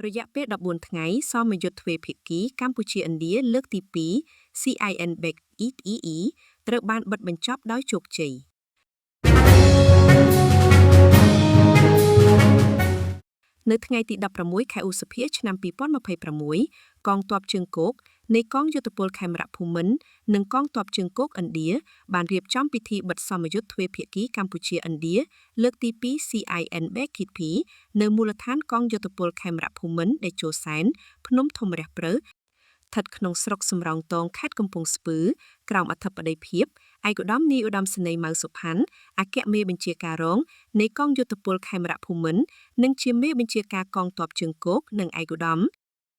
រយៈពេល14ថ្ងៃសមយុទ្ធទ្វេភាគីកម្ពុជាឥណ្ឌាលើកទី2 CIN-BEC EEE ត្រូវបានបិទបញ្ចប់ដោយជោគជ័យនៅថ្ងៃទី16ខែឧសភាឆ្នាំ2026កងទ័ពជើងគោកនៃកងយោធពលខេមរភូមិន្ទនិងកងទ័ពជើងគោកឥណ្ឌាបានរៀបចំពិធីបិទសមយុទ្ធទ្វេភាគីកម្ពុជាឥណ្ឌាលើកទី2 CIN-BEC EEP នៅមូលដ្ឋានកងយោធពលខេមរភូមិន្ទដេជោសែនភ្នំធំរះព្រៅស្ថិតក្នុងស្រុកសំរោងទងខេត្តកំពង់ស្ពឺក្រោមអធិបតីភាពឯកឧត្តមនាយឧត្តមសេនីយ៍ម៉ៅសុផាន់អគ្គមេបញ្ជាការរងនៃកងយោធពលខេមរភូមិន្ទនិងជាមេបញ្ជាការកងទ័ពជើងគោកនិងឯកឧត្តម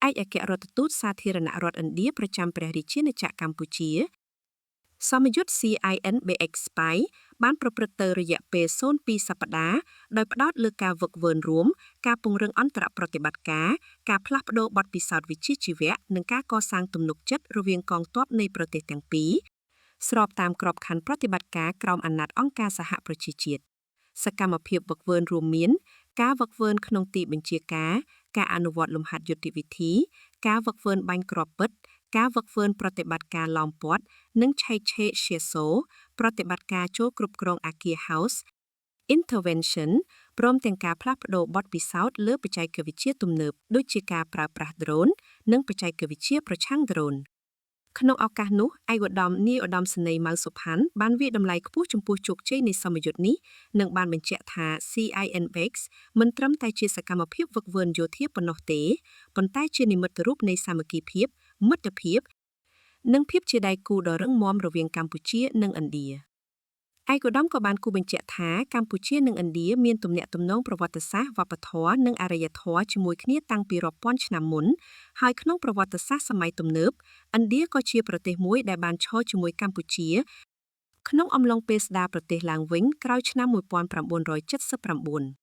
ឯកអគ្គរដ្ឋទូតសាធារណរដ្ឋឥណ្ឌាប្រចាំព្រះរាជាណាចក្រកម្ពុជាសមយុទ្ធ CIN-BEC SPY បានប្រព្រឹត្តទៅរយៈពេល02សប្តាហ៍ដោយផ្ដោតលើការហ្វឹកហ្វឺនរួមការពង្រឹងអន្តរប្រតិបត្តិការការផ្លាស់ប្ដូរបទពិសោធន៍វិជ្ជាជីវៈនិងការកសាងទំនុកចិត្តរវាងកងទ័ពនៃប្រទេសទាំងពីរស្របតាមក្របខ័ណ្ឌប្រតិបត្តិការក្រោមអាណត្តិអង្គការសហប្រជាជាតិសកម្មភាពហ្វឹកហ្វឺនរួមមានការហ្វឹកហ្វឺនក្នុងទីបញ្ជាការអនុវត្តលំហាត់យុទ្ធវិធីការហ្វឹកហ្វឺនបាញ់គ្រាប់ពិតការហ្វឹកហ្វឺនប្រតិបត្តិការឡោមព័ទ្ធនិងឆែកឆេរជាសូប្រតិបត្តិការចូលគ្រប់គ្រងអគារ House Intervention ព្រមទាំងការផ្លាស់ប្ដូរបទពិសោធន៍លើបច្ចេកវិទ្យាទំនើបដូចជាការប្រើប្រាស់ drone និងបច្ចេកវិទ្យាប្រឆាំង drone ក្នុងឱកាសនោះឯកឧត្តមនាយឧត្តមសេនីយ៍ម៉ៅសុផាន់បានវាយតម្លៃខ្ពស់ចំពោះជោគជ័យនៃសមយុទ្ធនេះនិងបានបញ្ជាក់ថា CIN-BEC មិនត្រឹមតែជាសកម្មភាពហ្វឹកហ្វឺនយោធាប៉ុណ្ណោះទេប៉ុន្តែជានិមិត្តរូបនៃសាមគ្គីភាពមិត្តភាពនិងភាពជាដៃគូដ៏រឹងមាំរវាងកម្ពុជានិងឥណ្ឌាឯកឧត្តមក៏បានគូបញ្ជាក់ថាកម្ពុជានិងឥណ្ឌាមានទំនាក់ទំនងប្រវត្តិសាស្ត្រវប្បធម៌និងអរិយធម៌ជាមួយគ្នាតាំងពីរាប់ពាន់ឆ្នាំមុនហើយក្នុងប្រវត្តិសាស្ត្រសម័យទំនើបឥណ្ឌាក៏ជាប្រទេសមួយដែលបានឈរជាមួយកម្ពុជាក្នុងអំឡុងពេលស្ដារប្រទេសឡើងវិញក្រោយឆ្នាំ1979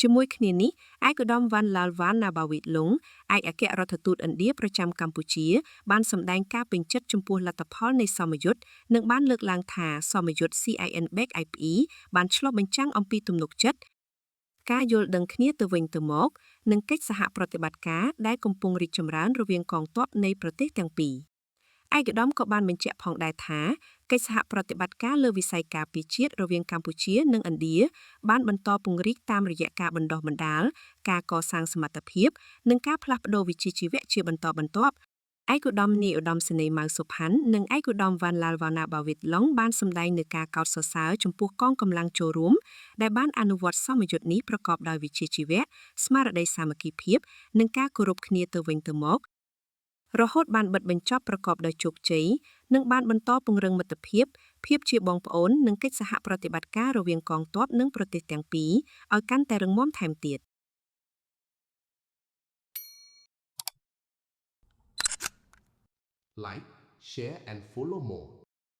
ជាមួយគ្នានេះឯកឧត្តមវ៉ាន់ឡាលវ៉ាន់ណាបាវីតឡុងឯកអគ្គរដ្ឋទូតឥណ្ឌាប្រចាំកម្ពុជាបានសម្ដែងការពេញចិត្តចំពោះលទ្ធផលនៃសមយុទ្ធនិងបានលើកឡើងថាសមយុទ្ធ CIN-BEC IPE បានឆ្លុះបញ្ចាំងអំពីទំនុកចិត្តការយល់ដឹងគ្នាទៅវិញទៅមកនិងកិច្ចសហប្រតិបត្តិការដែលកំពុងរីកចម្រើនរវាងកងទ័ពនៃប្រទេសទាំងពីរឯកឧត្តមក៏បានបញ្ជាក់ផងដែរថាកិច្ចសហប្រតិបត្តិការលើវិស័យការពារជាតិរវាងកម្ពុជានិងឥណ្ឌាបានបន្តពង្រីកតាមរយៈការបណ្ដុះបណ្ដាលការកសាងសមត្ថភាពនិងការផ្លាស់ប្ដូរវិជ្ជាជីវៈជាបន្តបន្ទាប់ឯកឧត្តមនាយឧត្តមសេនីយ៍ម៉ៅសុផាន់និងឯកឧត្តមវ៉ាន់ឡាលវ៉ាណាបាវីតឡុងបានសម្ដែងនូវការកោតសរសើរចំពោះកងកម្លាំងចូលរួមដែលបានអនុវត្តសមយុទ្ធនេះប្រកបដោយវិជ្ជាជីវៈស្មារតីសាមគ្គីភាពនិងការគោរពគ្នាទៅវិញទៅមករហូតបានបិទបញ្ចប់ប្រកបដោយជោគជ័យនិងបានបន្តពង្រឹងមិត្តភាពភាពជាបងប្អូននិងកិច្ចសហប្រតិបត្តិការរវាងកងទ័ពនិងប្រទេសទាំងពីរឲ្យកាន់តែរឹងមាំថែមទៀត Like, share and follow more.